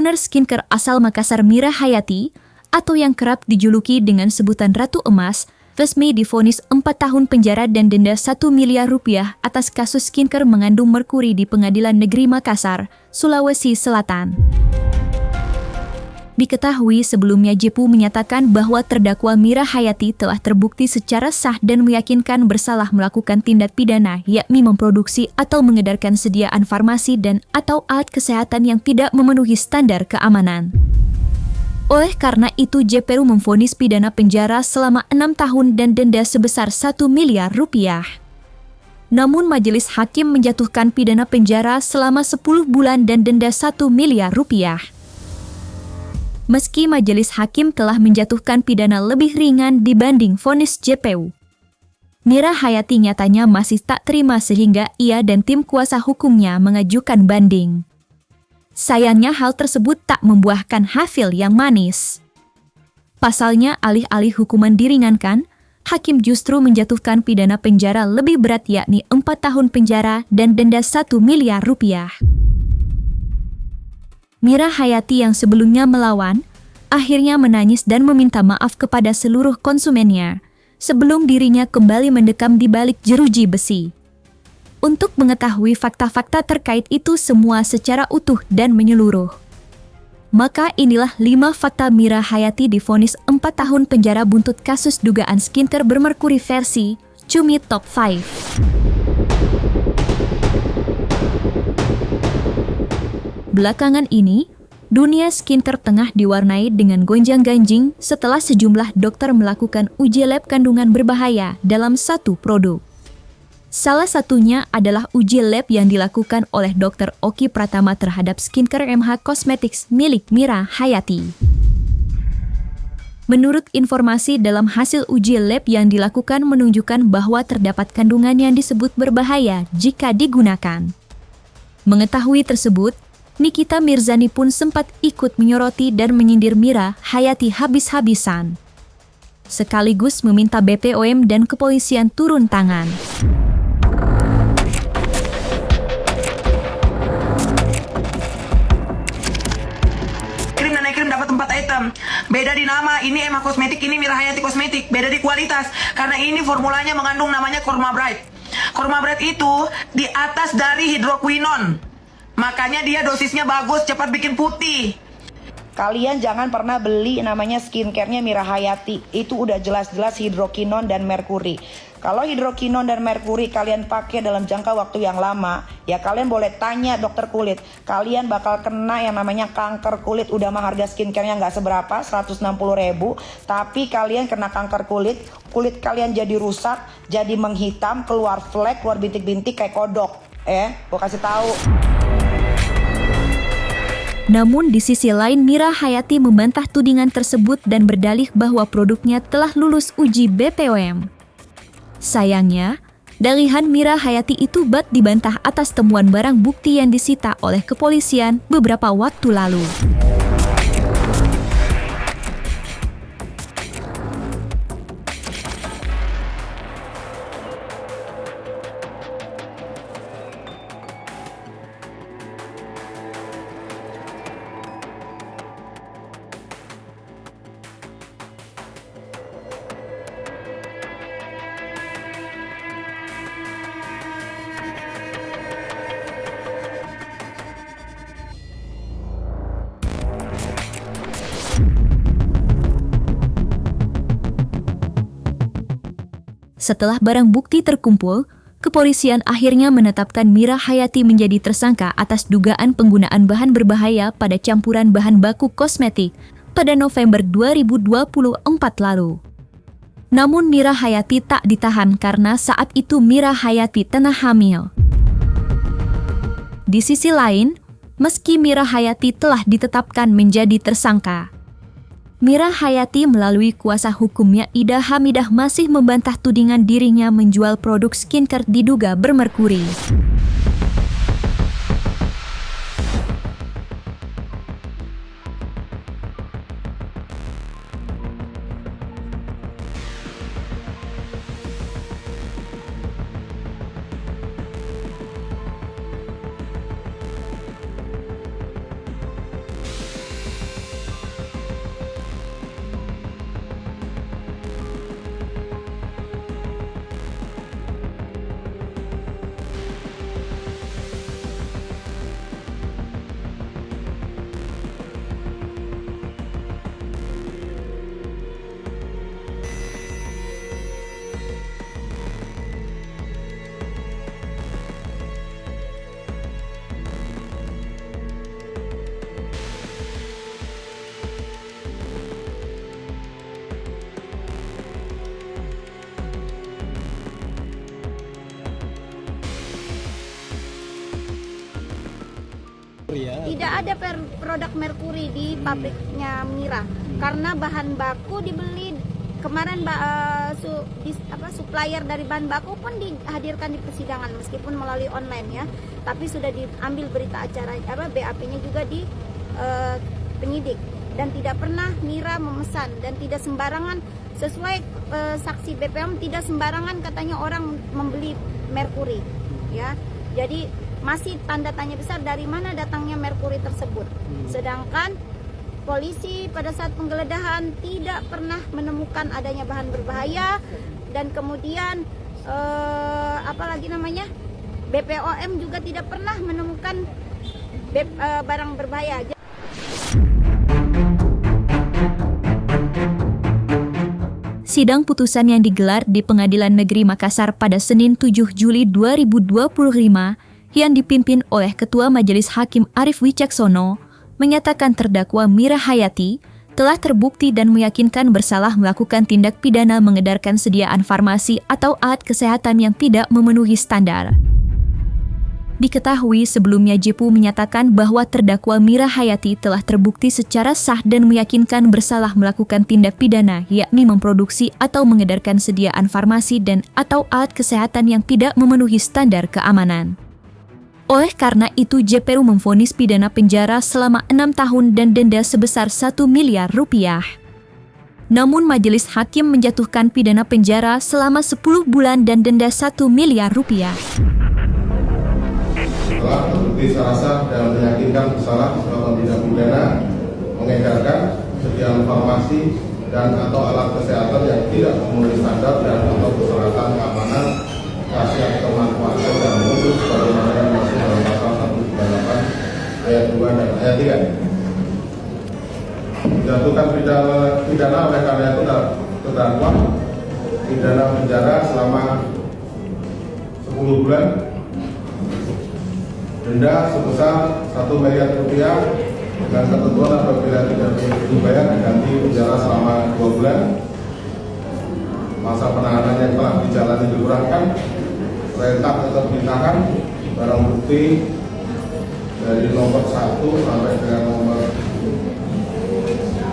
owner skincare asal Makassar Mira Hayati, atau yang kerap dijuluki dengan sebutan Ratu Emas, resmi divonis 4 tahun penjara dan denda 1 miliar rupiah atas kasus skincare mengandung merkuri di Pengadilan Negeri Makassar, Sulawesi Selatan. Diketahui sebelumnya JPU menyatakan bahwa terdakwa Mira Hayati telah terbukti secara sah dan meyakinkan bersalah melakukan tindak pidana yakni memproduksi atau mengedarkan sediaan farmasi dan atau alat kesehatan yang tidak memenuhi standar keamanan. Oleh karena itu JPU memvonis pidana penjara selama 6 tahun dan denda sebesar 1 miliar rupiah. Namun majelis hakim menjatuhkan pidana penjara selama 10 bulan dan denda 1 miliar rupiah. Meski majelis hakim telah menjatuhkan pidana lebih ringan dibanding vonis JPU, Mira Hayati nyatanya masih tak terima sehingga ia dan tim kuasa hukumnya mengajukan banding. Sayangnya hal tersebut tak membuahkan hasil yang manis. Pasalnya alih-alih hukuman diringankan, hakim justru menjatuhkan pidana penjara lebih berat yakni 4 tahun penjara dan denda 1 miliar rupiah. Mira Hayati yang sebelumnya melawan, akhirnya menangis dan meminta maaf kepada seluruh konsumennya, sebelum dirinya kembali mendekam di balik jeruji besi. Untuk mengetahui fakta-fakta terkait itu semua secara utuh dan menyeluruh, maka inilah 5 fakta Mira Hayati divonis 4 tahun penjara buntut kasus dugaan skincare bermerkuri versi Cumi Top 5. Belakangan ini, dunia skincare tengah diwarnai dengan gonjang-ganjing setelah sejumlah dokter melakukan uji lab kandungan berbahaya dalam satu produk. Salah satunya adalah uji lab yang dilakukan oleh Dr. Oki Pratama terhadap skincare MH Cosmetics milik Mira Hayati. Menurut informasi dalam hasil uji lab yang dilakukan menunjukkan bahwa terdapat kandungan yang disebut berbahaya jika digunakan. Mengetahui tersebut, Nikita Mirzani pun sempat ikut menyoroti dan menyindir Mira Hayati habis-habisan, sekaligus meminta BPOM dan kepolisian turun tangan. Krim dan krim dapat 4 item. Beda di nama, ini Emma Kosmetik, ini Mira Hayati Kosmetik. Beda di kualitas, karena ini formulanya mengandung namanya Kurma Bright. Kurma Bright itu di atas dari hidroquinon. Makanya dia dosisnya bagus, cepat bikin putih. Kalian jangan pernah beli namanya skincare-nya Mira Hayati. Itu udah jelas-jelas hidrokinon dan merkuri. Kalau hidrokinon dan merkuri kalian pakai dalam jangka waktu yang lama, ya kalian boleh tanya dokter kulit. Kalian bakal kena yang namanya kanker kulit. Udah mah harga skincare-nya nggak seberapa, 160.000. Tapi kalian kena kanker kulit, kulit kalian jadi rusak, jadi menghitam, keluar flek, keluar bintik-bintik kayak kodok. Gua kasih tahu. Namun di sisi lain Mira Hayati membantah tudingan tersebut dan berdalih bahwa produknya telah lulus uji BPOM. Sayangnya, dalihan Mira Hayati itu dibantah atas temuan barang bukti yang disita oleh kepolisian beberapa waktu lalu. Setelah barang bukti terkumpul, kepolisian akhirnya menetapkan Mira Hayati menjadi tersangka atas dugaan penggunaan bahan berbahaya pada campuran bahan baku kosmetik pada November 2024 lalu. Namun Mira Hayati tak ditahan karena saat itu Mira Hayati tengah hamil. Di sisi lain, meski Mira Hayati telah ditetapkan menjadi tersangka, Mira Hayati melalui kuasa hukumnya Ida Hamidah masih membantah tudingan dirinya menjual produk skincare diduga bermerkuri. merkuri ya? Tidak ada produk merkuri di pabriknya Mira, karena bahan baku dibeli kemarin. Supplier dari bahan baku pun dihadirkan di persidangan meskipun melalui online ya, tapi sudah diambil berita acara BAP-nya juga di penyidik, dan tidak pernah Mira memesan dan tidak sembarangan. Sesuai saksi BPOM, tidak sembarangan katanya orang membeli merkuri ya. Jadi masih tanda tanya besar dari mana datangnya merkuri tersebut. Sedangkan polisi pada saat penggeledahan tidak pernah menemukan adanya bahan berbahaya, dan kemudian BPOM juga tidak pernah menemukan barang berbahaya. Sidang putusan yang digelar di Pengadilan Negeri Makassar pada Senin 7 Juli 2025 yang dipimpin oleh Ketua Majelis Hakim Arief Wicaksono menyatakan terdakwa Mira Hayati telah terbukti dan meyakinkan bersalah melakukan tindak pidana mengedarkan sediaan farmasi atau alat kesehatan yang tidak memenuhi standar. Diketahui sebelumnya JPU menyatakan bahwa terdakwa Mira Hayati telah terbukti secara sah dan meyakinkan bersalah melakukan tindak pidana, yakni memproduksi atau mengedarkan sediaan farmasi dan atau alat kesehatan yang tidak memenuhi standar keamanan. Oleh karena itu, JPU memvonis pidana penjara selama 6 tahun dan denda sebesar 1 miliar rupiah. Namun majelis hakim menjatuhkan pidana penjara selama 10 bulan dan denda 1 miliar rupiah. Telah terbukti secara sah dan meyakinkan bersalah melakukan tindak pidana mengedarkan sediaan farmasi dan atau alat kesehatan yang tidak memenuhi standar dan atau persyaratan keamanan, khasiat kemanfaatan dan mutu sebagaimana yang dimaksud dalam pasal 138 ayat 2 dan ayat 3. Dijatuhkan pidana oleh karena itu terdakwa pidana penjara selama 10 bulan, denda sebesar 1 miliar rupiah, dan ketentuan apabila tidak dibayar diganti penjara selama 2 bulan. Masa penahanan yang telah dijalani dikurangkan, perintah tetap ditahan, barang bukti dari nomor 1 sampai dengan nomor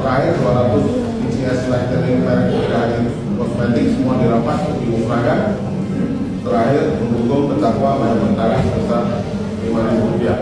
terakhir 200 ICS lightning merek dari kosmetik semua dirampas dimusnahkan. Terakhir mendukung terdakwa bayar mentara sebesar Rp5.000.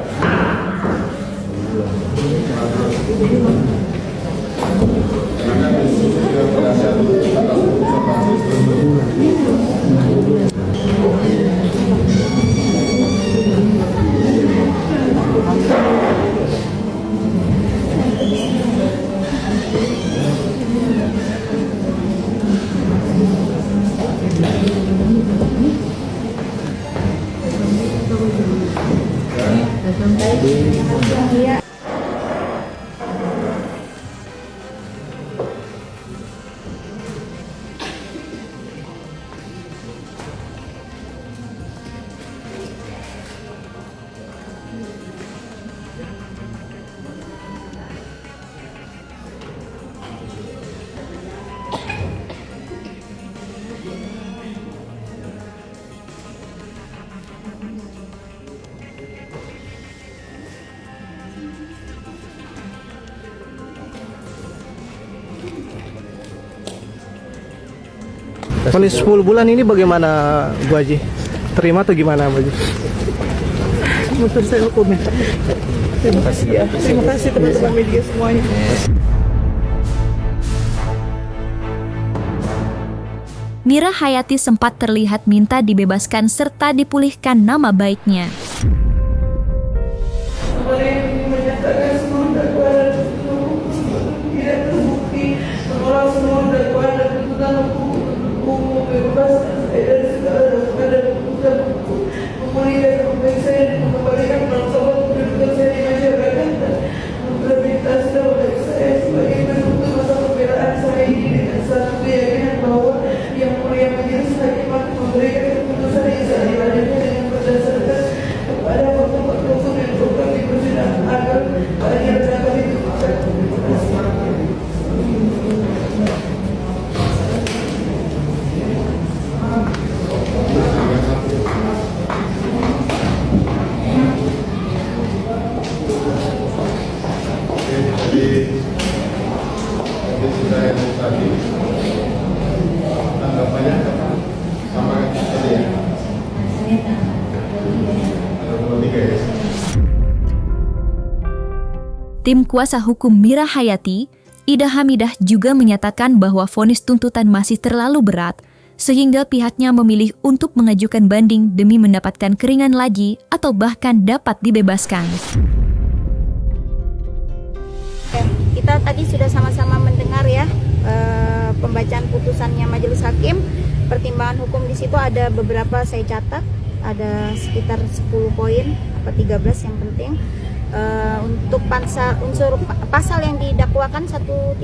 Vonis 10 bulan ini bagaimana Bu Haji? Terima atau gimana Bu Haji? Menurut saya hukum. Terima kasih ya. Terima kasih teman-teman media semuanya. Mira Hayati sempat terlihat minta dibebaskan serta dipulihkan nama baiknya. Kemarin menyatakan seluruh dakwaan tidak terbukti, menolak seluruh dakwaan dan tuntutan hukum membebaskan saya dari segala dakwaan dan tuntutan hukum, memulihkan nama baik saya dan mengembalikan martabat kedudukan saya di masyarakat dan memperhatikan nama baik saya sebagai penuntut masa pembelaan saya ini dengan satu keyakinan bahwa yang mulia majelis hakim akan memberikan keputusan yang seadil-adilnya dengan berdasarkan Tim kuasa hukum Mira Hayati, Ida Hamidah juga menyatakan bahwa vonis tuntutan masih terlalu berat, sehingga pihaknya memilih untuk mengajukan banding demi mendapatkan keringan lagi atau bahkan dapat dibebaskan. Kita tadi sudah sama-sama mendengar ya pembacaan putusannya Majelis Hakim. Pertimbangan hukum di situ ada beberapa saya catat, ada sekitar 10 poin, 13 yang penting. Untuk unsur pasal yang didakwakan 138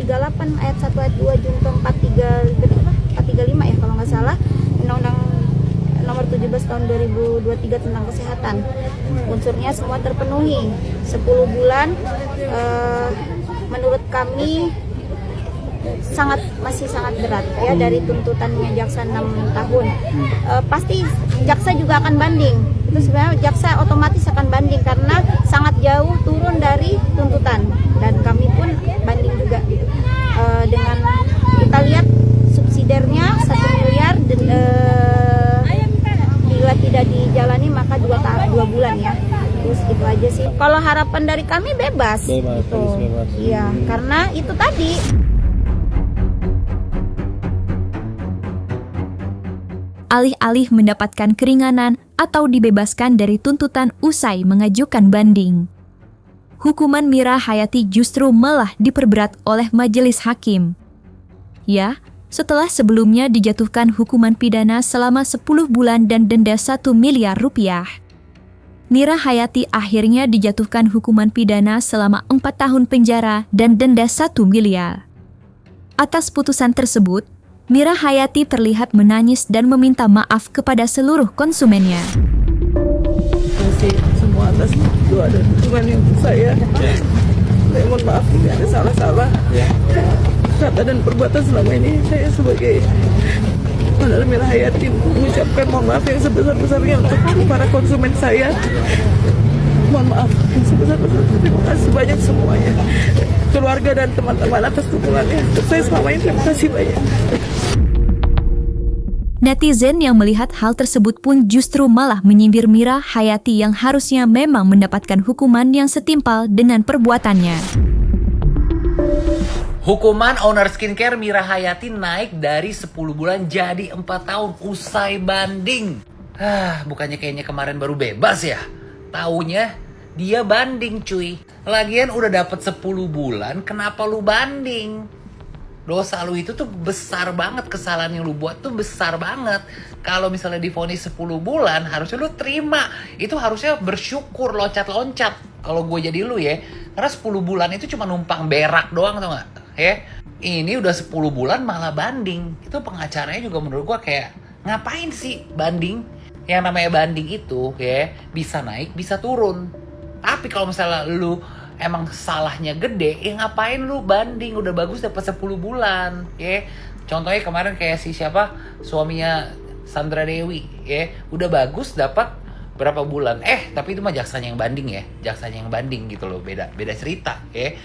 ayat 1 ayat 2 junto 435 ya kalau nggak salah, Undang-Undang nomor 17 tahun 2023 tentang kesehatan. Unsurnya semua terpenuhi. 10 bulan menurut kami masih sangat berat ya, dari tuntutannya jaksa 6 tahun. Pasti jaksa juga akan banding. Itu sebenarnya jaksa otomatis akan banding karena sangat jauh turun dari tuntutan, dan kami pun banding juga gitu. Dengan kita lihat subsidiarnya 1 miliar bila tidak dijalani maka 2 bulan ya. Terus gitu aja sih. Kalau harapan dari kami bebas gitu. Iya, karena itu tadi. Alih-alih mendapatkan keringanan atau dibebaskan dari tuntutan usai mengajukan banding, hukuman Mira Hayati justru malah diperberat oleh majelis hakim. Ya, setelah sebelumnya dijatuhkan hukuman pidana selama 10 bulan dan denda 1 miliar rupiah. Mira Hayati akhirnya dijatuhkan hukuman pidana selama 4 tahun penjara dan denda 1 miliar. Atas putusan tersebut, Mira Hayati terlihat menangis dan meminta maaf kepada seluruh konsumennya. Terima kasih semua atas doa dan dukungan yang saya mohon maaf jika ada salah-salah kata dan perbuatan selama ini. Saya sebagai Saudara Mira Hayati mengucapkan mohon maaf yang sebesar-besarnya untuk para konsumen saya. Mohon maaf yang sebesar-besarnya. Terima kasih banyak semuanya, keluarga dan teman-teman atas dukungannya. Untuk saya selama ini terima kasih banyak. Netizen yang melihat hal tersebut pun justru malah menyindir Mira Hayati yang harusnya memang mendapatkan hukuman yang setimpal dengan perbuatannya. Hukuman owner skincare Mira Hayati naik dari 10 bulan jadi 4 tahun usai banding. Bukannya kayaknya kemarin baru bebas ya? Taunya dia banding cuy. Lagian udah dapet 10 bulan, kenapa lu banding? Dosa lu itu tuh besar banget, kesalahan yang lu buat tuh besar banget. Kalau misalnya divonis 10 bulan, harusnya lu terima. Itu harusnya bersyukur, loncat-loncat. Kalau gue jadi lu ya, karena 10 bulan itu cuma numpang berak doang, tau gak? Ya, ini udah 10 bulan malah banding. Itu pengacaranya juga menurut gue kayak, ngapain sih banding? Yang namanya banding itu ya, bisa naik, bisa turun. Tapi kalau misalnya lu emang salahnya gede, ya ngapain lu banding? Udah bagus dapat 10 bulan, ya. Contohnya kemarin kayak si siapa, suaminya Sandra Dewi, ya. Udah bagus dapat berapa bulan. Tapi itu mah jaksanya yang banding ya. Jaksanya yang banding gitu loh, beda cerita, ya.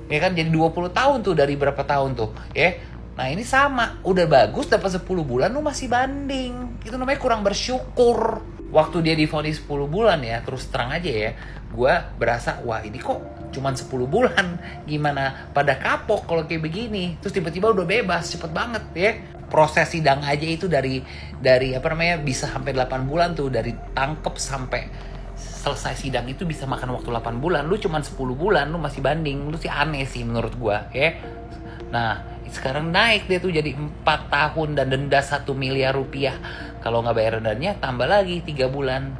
Ya kan jadi 20 tahun tuh dari berapa tahun tuh, ya. Nah, ini sama, udah bagus dapat 10 bulan lu masih banding. Itu namanya kurang bersyukur. Waktu dia divonis 10 bulan ya, terus terang aja ya, gue berasa, wah ini kok cuman 10 bulan, gimana pada kapok kalau kayak begini. Terus tiba-tiba udah bebas, cepet banget ya. Proses sidang aja itu dari bisa sampai 8 bulan tuh, dari tangkep sampai selesai sidang itu bisa makan waktu 8 bulan. Lu cuman 10 bulan, lu masih banding, lu sih aneh sih menurut gue ya. Nah, sekarang naik dia tuh jadi 4 tahun dan denda 1 miliar rupiah. Kalau nggak bayar dendanya, tambah lagi 3 bulan.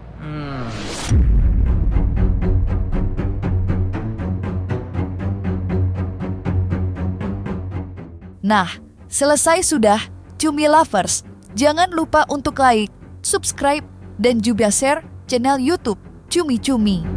Nah, selesai sudah Cumi Lovers. Jangan lupa untuk like, subscribe, dan juga share channel YouTube Cumi Cumi.